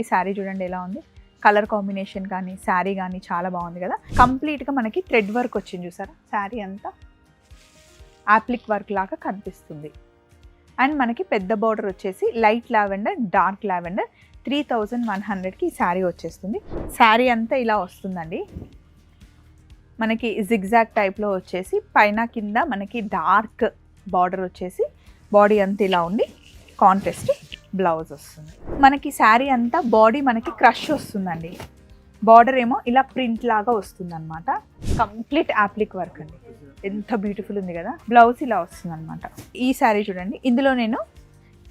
ఈ శారీ చూడండి ఎలా ఉంది, కలర్ కాంబినేషన్ కానీ శారీ కానీ చాలా బాగుంది కదా. కంప్లీట్గా మనకి థ్రెడ్ వర్క్ వచ్చింది చూసారా, శారీ అంతా యాప్లిక్ వర్క్ లాగా కనిపిస్తుంది. అండ్ మనకి పెద్ద బార్డర్ వచ్చేసి లైట్ లావెండర్ డార్క్ లావెండర్ 3100కి ఈ శారీ వచ్చేస్తుంది. శారీ అంతా ఇలా వస్తుందండి, మనకి జిగ్జాగ్ టైప్లో వచ్చేసి పైన కింద మనకి డార్క్ బార్డర్ వచ్చేసి బాడీ అంతా ఇలా ఉండి కాంట్రాస్ట్ బ్లౌజ్ వస్తుంది. మనకి శారీ అంతా బాడీ మనకి క్రష్ వస్తుందండి, బార్డర్ ఏమో ఇలా ప్రింట్ లాగా వస్తుంది అనమాట. కంప్లీట్ యాప్లిక్ వర్క్ అండి, ఎంత బ్యూటిఫుల్ ఉంది కదా. బ్లౌజ్ ఇలా వస్తుంది అనమాట. ఈ శారీ చూడండి, ఇందులో నేను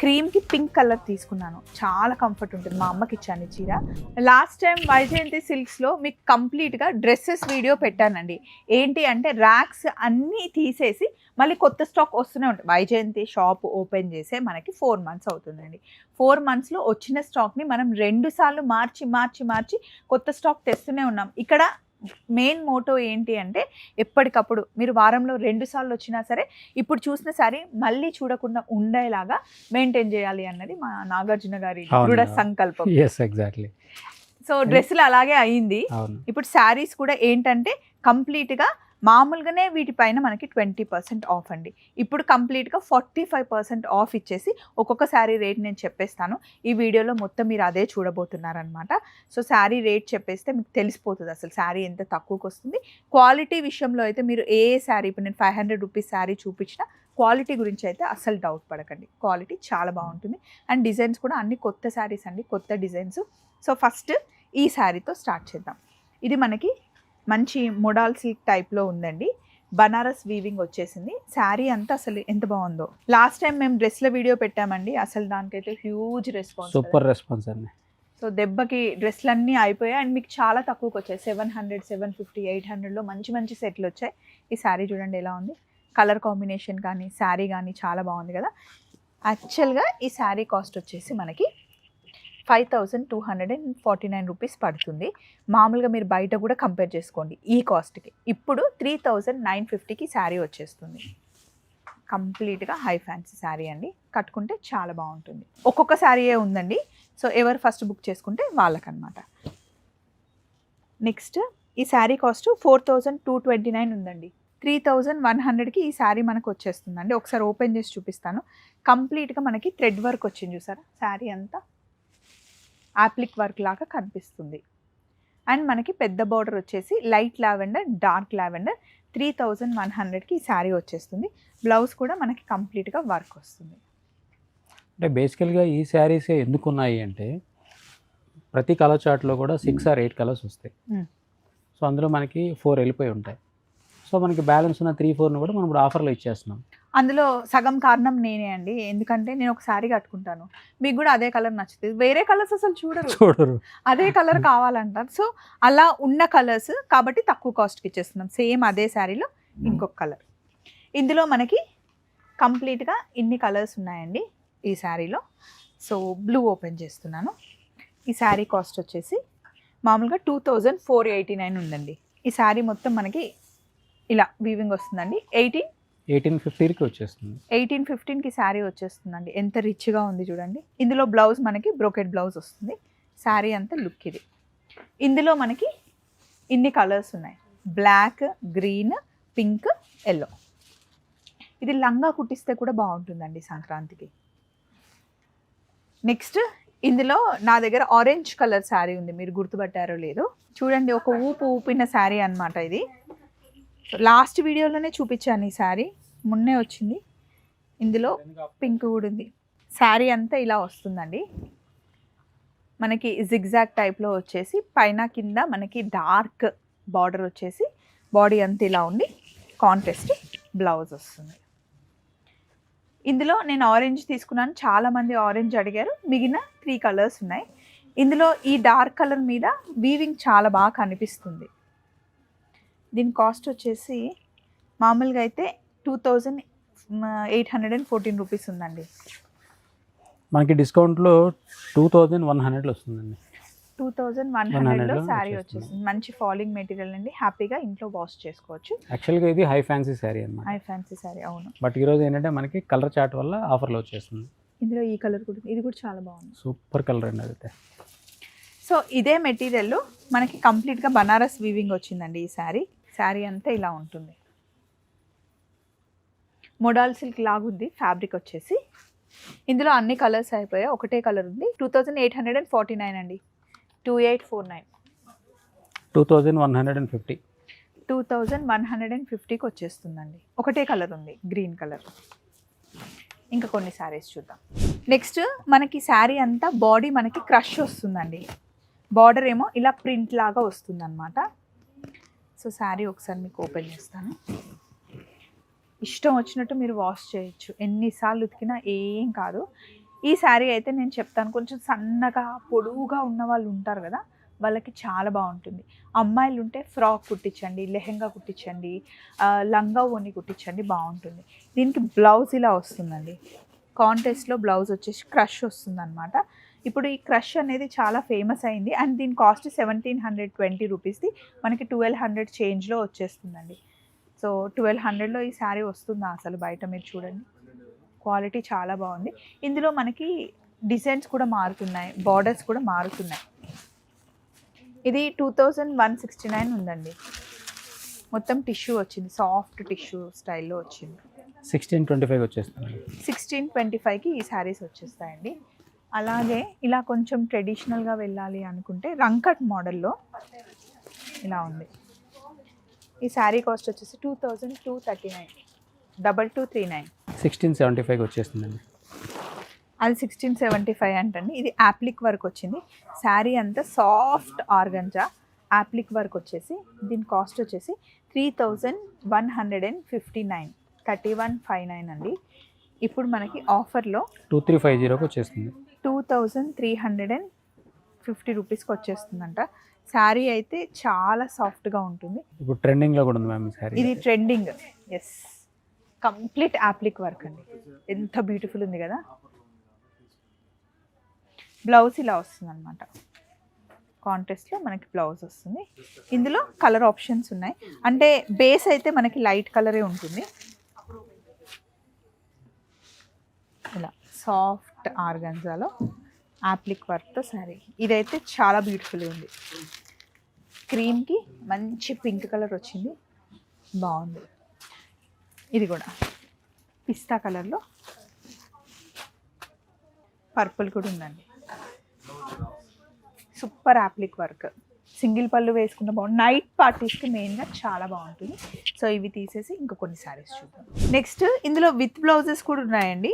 క్రీమ్కి పింక్ కలర్ తీసుకున్నాను, చాలా కంఫర్ట్ ఉంటుంది. మా అమ్మకి ఇచ్చాను ఈ చీర. లాస్ట్ టైం వైజయంతి సిల్క్స్లో మీకు కంప్లీట్గా డ్రెస్సెస్ వీడియో పెట్టానండి. ఏంటి అంటే ర్యాక్స్ అన్నీ తీసేసి మళ్ళీ కొత్త స్టాక్ వస్తూనే ఉంటుంది. వైజయంతి షాప్ ఓపెన్ చేసే మనకి 4 months అవుతుందండి. 4 monthsలో వచ్చిన స్టాక్ని మనం 2 సార్లు మార్చి కొత్త స్టాక్ తెస్తూనే ఉన్నాం. ఇక్కడ మెయిన్ మోటో ఏంటి అంటే ఎప్పటికప్పుడు మీరు వారంలో 2 సార్లు వచ్చినా సరే ఇప్పుడు చూసిన సారీ మళ్ళీ చూడకుండా ఉండేలాగా మెయింటైన్ చేయాలి అన్నది మా నాగార్జున గారి దృఢ సంకల్పం. ఎగ్జాక్ట్లీ. సో డ్రెస్సులు అలాగే అయ్యింది. ఇప్పుడు శారీస్ కూడా ఏంటంటే కంప్లీట్గా మామూలుగానే వీటిపైన మనకి 20% ఆఫ్ అండి. ఇప్పుడు కంప్లీట్గా 45% ఆఫ్ ఇచ్చేసి ఒక్కొక్క శారీ రేట్ నేను చెప్పేస్తాను. ఈ వీడియోలో మొత్తం మీరు అదే చూడబోతున్నారనమాట. సో శారీ రేట్ చెప్పేస్తే మీకు తెలిసిపోతుంది అసలు శారీ ఎంత తక్కువకి వస్తుంది. క్వాలిటీ విషయంలో అయితే మీరు ఏ శారీ, ఇప్పుడు నేను 500 రూపీస్ శారీ చూపించిన క్వాలిటీ గురించి అయితే అసలు డౌట్ పడకండి, క్వాలిటీ చాలా బాగుంటుంది. అండ్ డిజైన్స్ కూడా అన్ని కొత్త శారీస్ అండి, కొత్త డిజైన్స్. సో ఫస్ట్ ఈ శారీతో స్టార్ట్ చేద్దాం. ఇది మనకి మంచి మోడల్ సిల్క్ టైప్లో ఉందండి, బనారస్ వీవింగ్ వచ్చేసింది. శారీ అంతా అసలు ఎంత బాగుందో. లాస్ట్ టైం మేము డ్రెస్ల వీడియో పెట్టామండి, అసలు దానికైతే హ్యూజ్ రెస్పాన్స్, సూపర్ రెస్పాన్స్ అండి. సో దెబ్బకి డ్రెస్లన్నీ అయిపోయాయి అండ్ మీకు చాలా తక్కువకి వచ్చాయి. 700, 750, 800లో మంచి మంచి సెట్లు వచ్చాయి. ఈ శారీ చూడండి ఎలా ఉంది, కలర్ కాంబినేషన్ కానీ శారీ కానీ చాలా బాగుంది కదా. యాక్చువల్గా ఈ శారీ కాస్ట్ వచ్చేసి మనకి 5249 రూపీస్ పడుతుంది. మామూలుగా మీరు బయట కూడా కంపేర్ చేసుకోండి ఈ కాస్ట్కి. ఇప్పుడు 3950కి శారీ వచ్చేస్తుంది. కంప్లీట్గా హై ఫ్యాన్సీ శారీ అండి, కట్టుకుంటే చాలా బాగుంటుంది. ఒక్కొక్క శారీయే ఉందండి, సో ఎవరు ఫస్ట్ బుక్ చేసుకుంటే వాళ్ళకన్నమాట. నెక్స్ట్ ఈ శారీ కాస్ట్ 4229 ఉందండి. 3100కి ఈ శారీ మనకు వచ్చేస్తుందండి. ఒకసారి ఓపెన్ చేసి చూపిస్తాను. కంప్లీట్గా మనకి థ్రెడ్ వర్క్ వచ్చింది చూసారా, శారీ అంతా యాప్లిక్ వర్క్ లాగా కనిపిస్తుంది. అండ్ మనకి పెద్ద బార్డర్ వచ్చేసి లైట్ లావెండర్ డార్క్ లావెండర్ 3100కి ఈ శారీ వచ్చేస్తుంది. బ్లౌజ్ కూడా మనకి కంప్లీట్గా వర్క్ వస్తుంది. అంటే బేసికల్గా ఈ శారీస్ ఎందుకు ఉన్నాయి అంటే ప్రతి కలర్ చార్ట్లో కూడా 6 or 8 కలర్స్ వస్తాయి. సో అందులో మనకి 4 వెళ్ళిపోయి ఉంటాయి. సో మనకి బ్యాలెన్స్ ఉన్న 3-4ని కూడా మనం ఇప్పుడు ఆఫర్లో ఇచ్చేస్తున్నాం. అందులో సగం కారణం నేనే అండి, ఎందుకంటే నేను ఒక శారీ కట్టుకుంటాను, మీకు కూడా అదే కలర్ నచ్చుతుంది, వేరే కలర్స్ అసలు చూడరు, అదే కలర్ కావాలంటారు. సో అలా ఉన్న కలర్స్ కాబట్టి తక్కువ కాస్ట్కి ఇచ్చేస్తున్నాం. సేమ్ అదే శారీలో ఇంకొక కలర్. ఇందులో మనకి కంప్లీట్గా ఇన్ని కలర్స్ ఉన్నాయండి ఈ శారీలో. సో బ్లూ ఓపెన్ చేస్తున్నాను. ఈ శారీ కాస్ట్ వచ్చేసి మామూలుగా 2489 ఉందండి. ఈ శారీ మొత్తం మనకి ఇలా వీవింగ్ వస్తుందండి. 1850కి వచ్చేస్తుంది. 1815కి శారీ వచ్చేస్తుందండి. ఎంత రిచ్గా ఉంది చూడండి. ఇందులో బ్లౌజ్ మనకి బ్రోకెట్ బ్లౌజ్ వస్తుంది. శారీ అంతా లుక్ ఇది. ఇందులో మనకి ఇన్ని కలర్స్ ఉన్నాయి, బ్లాక్, గ్రీన్, పింక్, ఎల్లో. ఇది లంగా కుట్టిస్తే కూడా బాగుంటుందండి సంక్రాంతికి. నెక్స్ట్ ఇందులో నా దగ్గర ఆరెంజ్ కలర్ శారీ ఉంది, మీరు గుర్తుపట్టారో లేదో చూడండి. ఒక ఊపిన శారీ అనమాట ఇది. లాస్ట్ వీడియోలోనే చూపించాను ఈ శారీ, మొన్నే వచ్చింది. ఇందులో పింక్ కూడా ఉంది. శారీ అంతా ఇలా వస్తుందండి, మనకి జిగ్జాగ్ టైప్లో వచ్చేసి పైన కింద మనకి డార్క్ బార్డర్ వచ్చేసి బాడీ అంతా ఇలా ఉండి కాంట్రాస్ట్ బ్లౌజ్ వస్తుంది. ఇందులో నేను ఆరెంజ్ తీసుకున్నాను, చాలామంది ఆరెంజ్ అడిగారు. మిగిలిన 3 కలర్స్ ఉన్నాయి. ఇందులో ఈ డార్క్ కలర్ మీద వీవింగ్ చాలా బాగా కనిపిస్తుంది. దీని కాస్ట్ వచ్చేసి మామూలుగా అయితే 2814 రూపీస్ ఉందండి. మనకి డిస్కౌంట్లో 2100 వస్తుందండి. 2100లో శారీ వచ్చేసింది. మంచి ఫాలింగ్ మెటీరియల్ అండి, హ్యాపీగా ఇంట్లో వాష్ చేసుకోవచ్చు. యాక్చువల్గా ఇది హై ఫ్యాన్సీ శారీ అన్నమాట. హై ఫ్యాన్సీ శారీ, అవును. బట్ ఈరోజు ఏంటంటే మనకి కలర్ చార్ట్ వల్ల ఆఫర్లో వచ్చేస్తుంది. ఇందులో ఈ కలర్ కూడా, ఇది కూడా చాలా బాగుంది, సూపర్ కలర్ అండి. అయితే సో ఇదే మెటీరియల్ మనకి కంప్లీట్గా బనారస్ వీవింగ్ వచ్చిందండి. ఈ శారీ అంతా ఇలా ఉంటుంది. మోడల్ సిల్క్ లాగుంది ఫ్యాబ్రిక్ వచ్చేసి. ఇందులో అన్ని కలర్స్ అయిపోయాయి, ఒకటే కలర్ ఉంది. 2849 అండి. 2849. 2150. 2150కి వచ్చేస్తుందండి. ఒకటే కలర్ ఉంది, గ్రీన్ కలర్. ఇంకా కొన్ని శారీస్ చూద్దాం. నెక్స్ట్ మనకి శారీ అంతా బాడీ మనకి క్రష్ వస్తుందండి. బార్డర్ ఏమో ఇలా ప్రింట్ లాగా వస్తుందన్నమాట. సో శారీ ఒకసారి మీకు ఓపెన్ చేస్తాను. ఇష్టం వచ్చినట్టు మీరు వాష్ చేయొచ్చు, ఎన్నిసార్లు ఉతికినా ఏం కాదు. ఈ శారీ అయితే నేను చెప్తాను, కొంచెం సన్నగా పొడువుగా ఉన్న వాళ్ళు ఉంటారు కదా, వాళ్ళకి చాలా బాగుంటుంది. అమ్మాయిలు ఉంటే ఫ్రాక్ కుట్టించండి, లెహెంగా కుట్టించండి, లంగా ఓని కుట్టించండి, బాగుంటుంది. దీనికి బ్లౌజ్ ఇలా వస్తుందండి. కాంటెస్ట్లో బ్లౌజ్ వచ్చేసి క్రష్ వస్తుందన్నమాట. ఇప్పుడు ఈ క్రష్ అనేది చాలా ఫేమస్ అయింది. అండ్ దీని కాస్ట్ 1720 రూపీస్ది మనకి 1200 చేంజ్లో వచ్చేస్తుందండి. సో 1200లో ఈ శారీ వస్తుందా అసలు బయట? మీరు చూడండి, క్వాలిటీ చాలా బాగుంది. ఇందులో మనకి డిజైన్స్ కూడా మారుతున్నాయి, బార్డర్స్ కూడా మారుతున్నాయి. ఇది 2169 ఉందండి. మొత్తం టిష్యూ వచ్చింది, సాఫ్ట్ టిష్యూ స్టైల్లో వచ్చింది. 1625 వచ్చేస్తుంది. 1625కి ఈ శారీస్ వచ్చేస్తాయండి. అలాగే ఇలా కొంచెం ట్రెడిషనల్గా వెళ్ళాలి అనుకుంటే రంకట్ మోడల్లో ఇలా ఉంది. ఈ శారీ కాస్ట్ వచ్చేసి 2239, 2239. 1675 వచ్చేస్తుందండి. అది 1675 అంటండి. ఇది యాప్లిక్ వర్క్ వచ్చింది. శారీ అంతా సాఫ్ట్ ఆర్గంజా యాప్లిక్ వర్క్ వచ్చేసి దీని కాస్ట్ వచ్చేసి 3159, 3159 అండి. ఇప్పుడు మనకి ఆఫర్లో 2350కి వచ్చేస్తుంది. 2350 రూపీస్కి వచ్చేస్తుందంట. శారీ అయితే చాలా సాఫ్ట్గా ఉంటుంది. ఇప్పుడు ట్రెండింగ్లో కూడా ఉంది మ్యామ్ ఈ శారీ. ఇది trending, yes. Complete applique work అండి, ఎంత బ్యూటిఫుల్ ఉంది కదా. బ్లౌజ్ ఇలా వస్తుంది అనమాట. కాంట్రాస్ట్లో మనకి బ్లౌజ్ వస్తుంది. ఇందులో కలర్ ఆప్షన్స్ ఉన్నాయి. అంటే బేస్ అయితే మనకి లైట్ కలరే ఉంటుంది. ఇలా సాఫ్ట్ ఆర్గంజాలో యాప్లిక్ వర్క్తో శారీ. ఇదైతే చాలా బ్యూటిఫుల్గా ఉంది. క్రీమ్కి మంచి పింక్ కలర్ వచ్చింది, బాగుంది. ఇది కూడా పిస్తా కలర్లో పర్పుల్ కూడా ఉందండి. Super appliqué work. సింగిల్ పళ్ళు వేసుకుంటే బాగుంది. నైట్ పార్టీస్కి మెయిన్గా చాలా బాగుంటుంది. సో ఇవి తీసేసి ఇంకా కొన్ని శారీస్ చూద్దాం. నెక్స్ట్ ఇందులో విత్ బ్లౌజెస్ కూడా ఉన్నాయండి.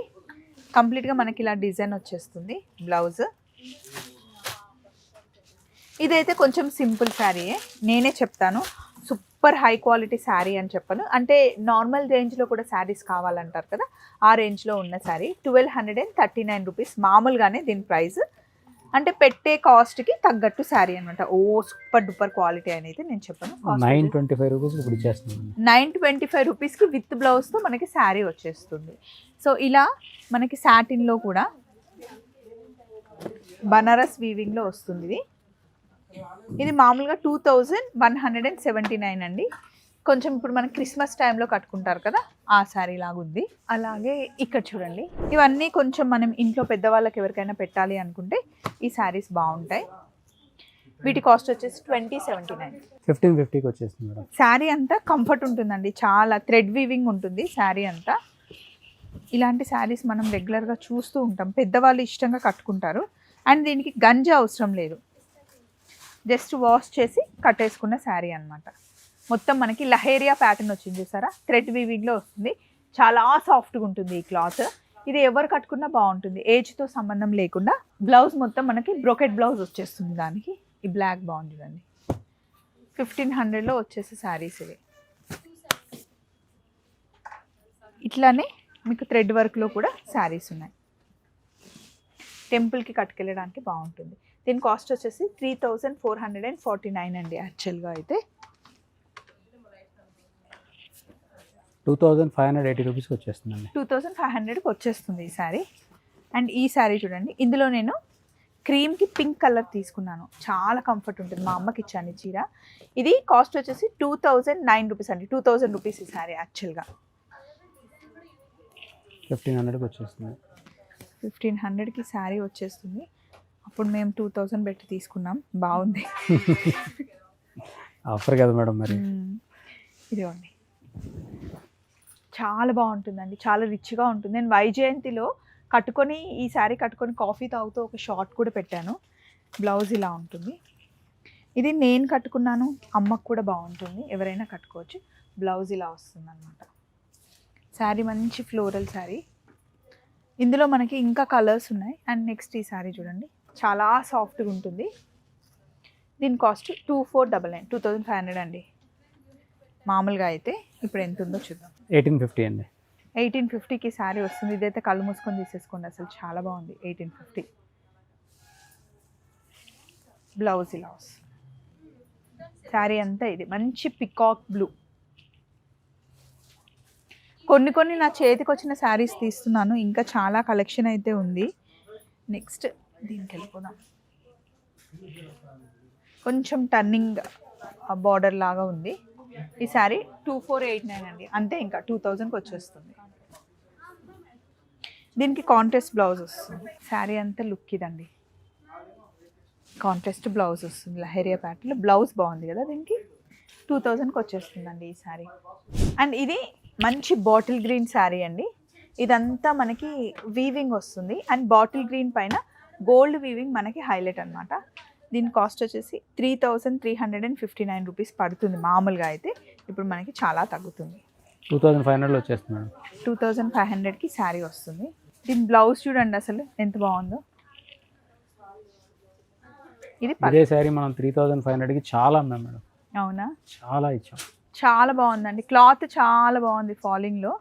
కంప్లీట్గా మనకి ఇలా డిజైన్ వచ్చేస్తుంది బ్లౌజ్. ఇదైతే కొంచెం సింపుల్ శారీయే, నేనే చెప్తాను. సూపర్ హై క్వాలిటీ శారీ అని చెప్పను. అంటే నార్మల్ రేంజ్లో కూడా శారీస్ కావాలంటారు కదా, ఆ రేంజ్లో ఉన్న శారీ. 1239 రూపీస్ మామూలుగానే దీని ప్రైస్. అంటే పెట్టే కాస్ట్కి తగ్గట్టు శారీ అనమాట. ఓ సూపర్ డూపర్ క్వాలిటీ అనేది నేను చెప్పను. 925 రూపీస్ ఇప్పుడు ఇచ్చేస్తున్నాను. 925 రూపీస్కి విత్ బ్లౌజ్తో మనకి శారీ వచ్చేస్తుంది. సో ఇలా మనకి సాటిన్లో కూడా బనారస్ వీవింగ్లో వస్తుంది. ఇది మామూలుగా 2179 అండి. కొంచెం ఇప్పుడు మన క్రిస్మస్ టైంలో కట్టుకుంటారు కదా, ఆ శారీ లాగా ఉంది. అలాగే ఇక్కడ చూడండి, ఇవన్నీ కొంచెం మనం ఇంట్లో పెద్దవాళ్ళకి ఎవరికైనా పెట్టాలి అనుకుంటే ఈ శారీస్ బాగుంటాయి. వీటి కాస్ట్ వచ్చేసి 2079, 1550కి వచ్చేస్తుంది మేడం. శారీ అంతా కంఫర్ట్ ఉంటుందండి, చాలా థ్రెడ్ వీవింగ్ ఉంటుంది శారీ అంతా. ఇలాంటి శారీస్ మనం రెగ్యులర్గా చూస్తూ ఉంటాం, పెద్దవాళ్ళు ఇష్టంగా కట్టుకుంటారు. అండ్ దీనికి గంజి అవసరం లేదు, జస్ట్ వాష్ చేసి కట్టేసుకున్న శారీ అనమాట. మొత్తం మనకి లహేరియా ప్యాటర్న్ వచ్చింది చూసారా, థ్రెడ్ వీవింగ్లో వస్తుంది. చాలా సాఫ్ట్గా ఉంటుంది ఈ క్లాత్. ఇది ఎవరు కట్టుకున్నా బాగుంటుంది, ఏజ్తో సంబంధం లేకుండా. బ్లౌజ్ మొత్తం మనకి బ్రోకెట్ బ్లౌజ్ వచ్చేస్తుంది దానికి. ఈ బ్లాక్ బాగుంటుందండి. 1500లో వచ్చేసే శారీస్ ఇవి. ఇట్లానే మీకు థ్రెడ్ వర్క్లో కూడా శారీస్ ఉన్నాయి. టెంపుల్కి కట్టుకెళ్ళడానికి బాగుంటుంది. దీని కాస్ట్ వచ్చేసి 3449 అండి. యాక్చువల్గా అయితే 2580 రూపీస్కి వచ్చేస్తుందండి. 2500కి వచ్చేస్తుంది ఈ శారీ. అండ్ ఈ శారీ చూడండి, ఇందులో నేను క్రీమ్కి పింక్ కలర్ తీసుకున్నాను, చాలా కంఫర్ట్ ఉంటుంది. మా అమ్మకి ఇచ్చాను ఈ చీర. ఇది కాస్ట్ వచ్చేసి 2009 రూపీస్ అండి. 2000 రూపీస్ ఈ శారీ యాక్చువల్గా. 1500కి వచ్చేస్తుంది. 1500కి శారీ వచ్చేస్తుంది. అప్పుడు మేము 2000 పెట్టి తీసుకున్నాం, బాగుంది. ఆఫర్ కదా మేడం మరి. ఇదిగోండి, చాలా బాగుంటుందండి, చాలా రిచ్గా ఉంటుంది. నేను వైజయంతిలో కట్టుకొని ఈ శారీ కట్టుకొని కాఫీ తాగుతూ ఒక షార్ట్ కూడా పెట్టాను. బ్లౌజ్ ఇలా ఉంటుంది. ఇది నేను కట్టుకున్నాను, అమ్మకు కూడా బాగుంటుంది, ఎవరైనా కట్టుకోవచ్చు. బ్లౌజ్ ఇలా వస్తుంది అనమాట. శారీ మంచి ఫ్లోరల్ శారీ. ఇందులో మనకి ఇంకా కలర్స్ ఉన్నాయి. అండ్ నెక్స్ట్ ఈ శారీ చూడండి, చాలా సాఫ్ట్గా ఉంటుంది. దీని కాస్ట్ 2499, 2500 అండి. మామూలుగా అయితే ఇప్పుడు ఎంత ఉందో చూద్దాం. 1850 అండి. 1850కి శారీ వస్తుంది. ఇదైతే కళ్ళు మూసుకొని తీసేసుకోండి, అసలు చాలా బాగుంది. 1850. బ్లౌజ్ ఇలా వస్తుంది. శారీ అంతా ఇది మంచి పికాక్ బ్లూ. కొన్ని నా చేతికి వచ్చిన శారీస్ తీస్తున్నాను, ఇంకా చాలా కలెక్షన్ అయితే ఉంది. నెక్స్ట్ దీనికి వెళ్ళిపోదాం. కొంచెం టర్నింగ్ బార్డర్ లాగా ఉంది ఈ శారీ. 2489 అండి, అంతే, ఇంకా 2000కి వచ్చేస్తుంది. దీనికి కాంట్రాస్ట్ బ్లౌజ్ వస్తుంది. శారీ అంతా లుక్ ఇదండి, కాంట్రాస్ట్ బ్లౌజ్ వస్తుంది లహరియా ప్యాటర్న్లో. బ్లౌజ్ బాగుంది కదా దీనికి. 2000కి వచ్చేస్తుందండి ఈ శారీ. అండ్ ఇది మంచి బాటిల్ గ్రీన్ శారీ అండి. ఇదంతా మనకి వీవింగ్ వస్తుంది అండ్ బాటిల్ గ్రీన్ పైన గోల్డ్ వీవింగ్ మనకి హైలైట్ అనమాట. దీని కాస్ట్ వచ్చేసి 3359 రూపీస్ పడుతుంది మామూలుగా అయితే. ఇప్పుడు మనకి చాలా తగ్గుతుంది, 2500 వచ్చేస్తుంది మేడం. 2500కి శారీ వస్తుంది. దీని బ్లౌజ్ చూడండి అసలు ఎంత బాగుందో. ఇది ఇదే శారీ మనం 3500కి చాలా అమ్మాం మేడం. అవునా, చాలా ఇచ్చాం. చాలా బాగుందండి, క్లాత్ చాలా బాగుంది. ఫాలింగ్లో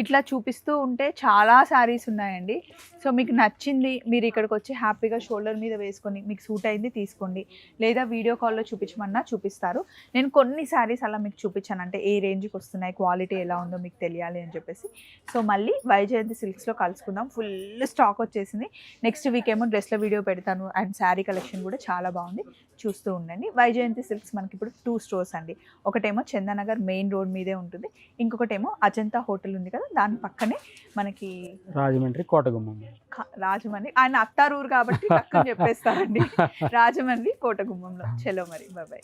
ఇట్లా చూపిస్తూ ఉంటే చాలా శారీస్ ఉన్నాయండి. సో మీకు నచ్చింది మీరు ఇక్కడికి వచ్చి హ్యాపీగా షోల్డర్ మీద వేసుకొని మీకు సూట్ అయింది తీసుకోండి, లేదా వీడియో కాల్లో చూపించమన్నా చూపిస్తారు. నేను కొన్ని శారీస్ అలా మీకు చూపించాను, అంటే ఏ రేంజ్కి వస్తున్నాయి, క్వాలిటీ ఎలా ఉందో మీకు తెలియాలి అని చెప్పేసి. సో మళ్ళీ వైజయంతి సిల్క్స్లో కలుసుకుందాం. ఫుల్ స్టాక్ వచ్చేసింది. నెక్స్ట్ వీక్ ఏమో డ్రెస్ల వీడియో పెడతాను అండ్ శారీ కలెక్షన్ కూడా చాలా బాగుంది, చూస్తూ ఉండండి. వైజయంతి సిల్క్స్ మనకి ఇప్పుడు 2 స్టోర్స్ అండి. ఒకటేమో చందానగర్ మెయిన్ రోడ్ మీదే ఉంటుంది, ఇంకొకటేమో అజంతా హోటల్ ఉంది కదా దాని పక్కనే మనకి రాజమండ్రి కోటగుమ్మం. రాజమండ్రి, ఆయన అత్తారూరు కాబట్టి పక్కన చెప్పేస్తారండి. రాజమండ్రి కోటగుమ్మంలో. చలో మరి, బాయ్.